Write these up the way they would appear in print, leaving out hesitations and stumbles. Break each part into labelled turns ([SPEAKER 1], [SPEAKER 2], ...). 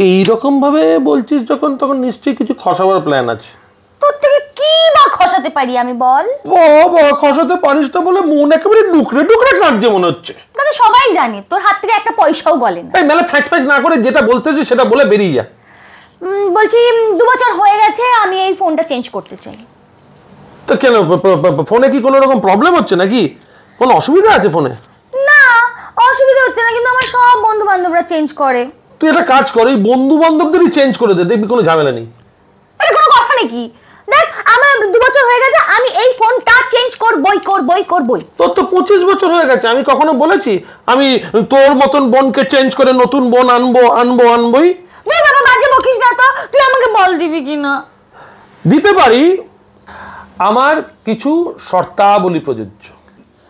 [SPEAKER 1] এইরকম ভাবে বলছিস যখন, তখন নিশ্চয়ই কিছু খসাবার প্ল্যান আছে।
[SPEAKER 2] তোর থেকে কি বা খসাতে পারি আমি বল?
[SPEAKER 1] বাবা, খসাতে পারিস না বলে মন একেবারে ডুকরে ডুকরে কাঁদছে মনে হচ্ছে।
[SPEAKER 2] তাহলে সবাই জানে তোর হাত থেকে একটা পয়সাও গলে না।
[SPEAKER 1] এই মেলা ফ্যাঁচ ফ্যাঁচ না করে যেটা বলতেছিস সেটা বলে বেরিয়ে যা।
[SPEAKER 2] বলছি 2 বছর হয়ে গেছে, আমি এই ফোনটা চেঞ্জ করতে চাই।
[SPEAKER 1] তো কেন, ফোনে কি কোনো রকম প্রবলেম হচ্ছে নাকি? কোনো অসুবিধা আছে ফোনে?
[SPEAKER 2] না, অসুবিধা হচ্ছে না, কিন্তু আমার সব বন্ধু বান্ধবরা চেঞ্জ করে।
[SPEAKER 1] তুই একটা কাজ কর, এই বন্ধু বান্ধবদেরই চেঞ্জ করে দে, দেখবি কোনো ঝামেলা নেই।
[SPEAKER 2] এটা কোনো কথা নাকি? দেখ, আমার 2 বছর হয়ে গেছে, আমি এই ফোনটা চেঞ্জ করবই।
[SPEAKER 1] তোর তো 25 বছর হয়ে গেছে। আমি কখনো বলেছি আমি তোর মতন বোনকে চেঞ্জ করে নতুন বোন আনবোই?
[SPEAKER 2] দেখ বাবা, বাজে বকিস না তো, তুই আমাকে বল দিবি কিনা।
[SPEAKER 1] দিতে পারি, আমার কিছু শর্তাবলী প্রযোজ্য।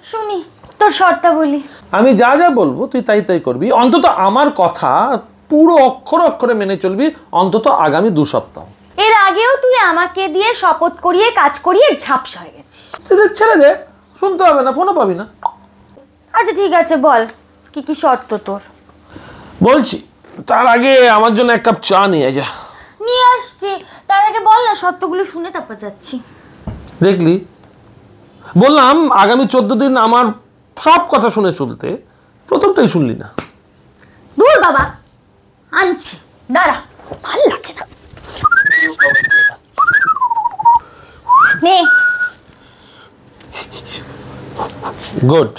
[SPEAKER 2] শুনি তোর শর্তাবলী।
[SPEAKER 1] আমি যা যা বলবো তুই তাই তাই করবি। অন্তত আমার কথা পুরো অক্ষরে অক্ষরে মেনে চলবি, অন্তত আগামী 2 সপ্তাহ।
[SPEAKER 2] এর আগেও তুই আমাকে দিয়ে শপথ করিয়ে কাজ করিয়ে ঝাপসা হয়ে গেছিস।
[SPEAKER 1] ছেড়ে দে, শুনতে হবে না, ফোনও পাবি না।
[SPEAKER 2] আচ্ছা ঠিক আছে, বল কি কি শর্ত তোর।
[SPEAKER 1] বলছি, তার আগে আমার জন্য 1 কাপ চা নিয়ে যা।
[SPEAKER 2] নিয়ে আসছি, তার আগে বল না শর্তগুলো শুনে তারপর যাচ্ছি।
[SPEAKER 1] দেখলি, বললাম আগামী 14 দিন আমার সব কথা শুনে চলতে, প্রথমটাই শুনলি না।
[SPEAKER 2] দূর বাবা, আনছি, দাঁড়া, ভাল লাগে না। নে।
[SPEAKER 1] গুড।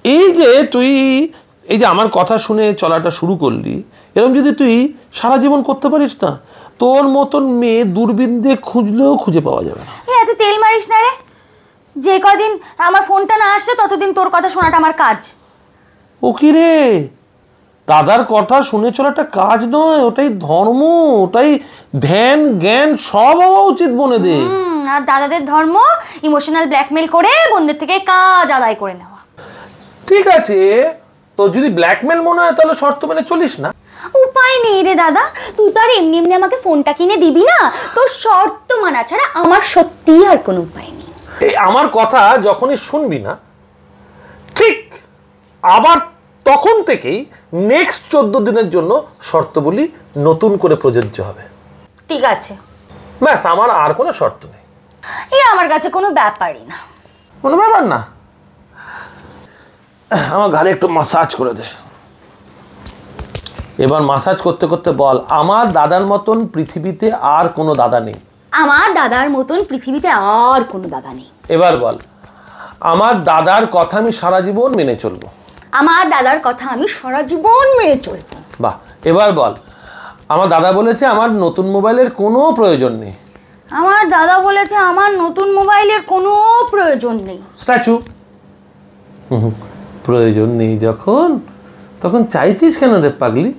[SPEAKER 1] এই যে আমার কথা শুনে চলাটা শুরু করলি, এরকম যদি তুই সারা জীবন করতে পারিস না, তোর মতন মেয়ে দূরবীন দিয়ে খুঁজলেও খুঁজে পাওয়া যাবে না।
[SPEAKER 2] এত তেল মারিস না রে, যে কদিন আমার ফোনটা না আসে ততদিন তোর কথা শোনাটা আমার কাজ।
[SPEAKER 1] ও কি রে, দাদার কথা শুনে চলাটা কাজ নয়, ওটাই ধর্ম, ওটাই ধ্যান জ্ঞান সব হওয়া উচিত বোনেদের।
[SPEAKER 2] আর দাদাদের ধর্ম ইমোশনাল ব্ল্যাকমেল করে বোনদের থেকে কাজ আদায় করে নেওয়া।
[SPEAKER 1] ঠিক আছে, তোর যদি ব্ল্যাকমেল মনে হয় তাহলে শর্ত মেনে চলিস না।
[SPEAKER 2] উপায় নেই রে দাদা, তুই তো আর এমনি এমনি আমাকে ফোনটা কিনে দিবি না, তোর শর্ত মানা ছাড়া আমার সত্যিই আর কোনো উপায় নেই।
[SPEAKER 1] এই আমার কথা যখনই শুনবি না, ঠিক আবার তখন থেকেই নেক্সট 14 দিনের জন্য শর্তগুলি নতুন করে প্রযোজ্য হবে।
[SPEAKER 2] ঠিক আছে,
[SPEAKER 1] ব্যাস, আমার আর কোনো শর্ত নেই।
[SPEAKER 2] এই আমার কাছে কোনো ব্যাপারই না।
[SPEAKER 1] কোনো ব্যাপার না। আমার ঘাড়ে একটু মাসাজ করে দে। এবার মাসাজ করতে করতে বল, আমার দাদার মতন পৃথিবীতে আর কোনো দাদা নেই।
[SPEAKER 2] আমার দাদার মতন পৃথিবীতে আর কোনো দাদা নেই।
[SPEAKER 1] এবার বল, আমার দাদার কথা আমি সারা জীবন মেনে চলবো।
[SPEAKER 2] আমার দাদার কথা আমি সারা জীবন মেনে চলবো।
[SPEAKER 1] বাহ। এবার বল, আমার দাদা বলেছে আমার নতুন মোবাইলের কোনো প্রয়োজন নেই।
[SPEAKER 2] আমার দাদা বলেছে আমার নতুন মোবাইলের কোনো প্রয়োজন নেই।
[SPEAKER 1] স্ট্যাচু। প্রয়োজন নেই যখন, তখন চাইছিস কেন রে পাগলি?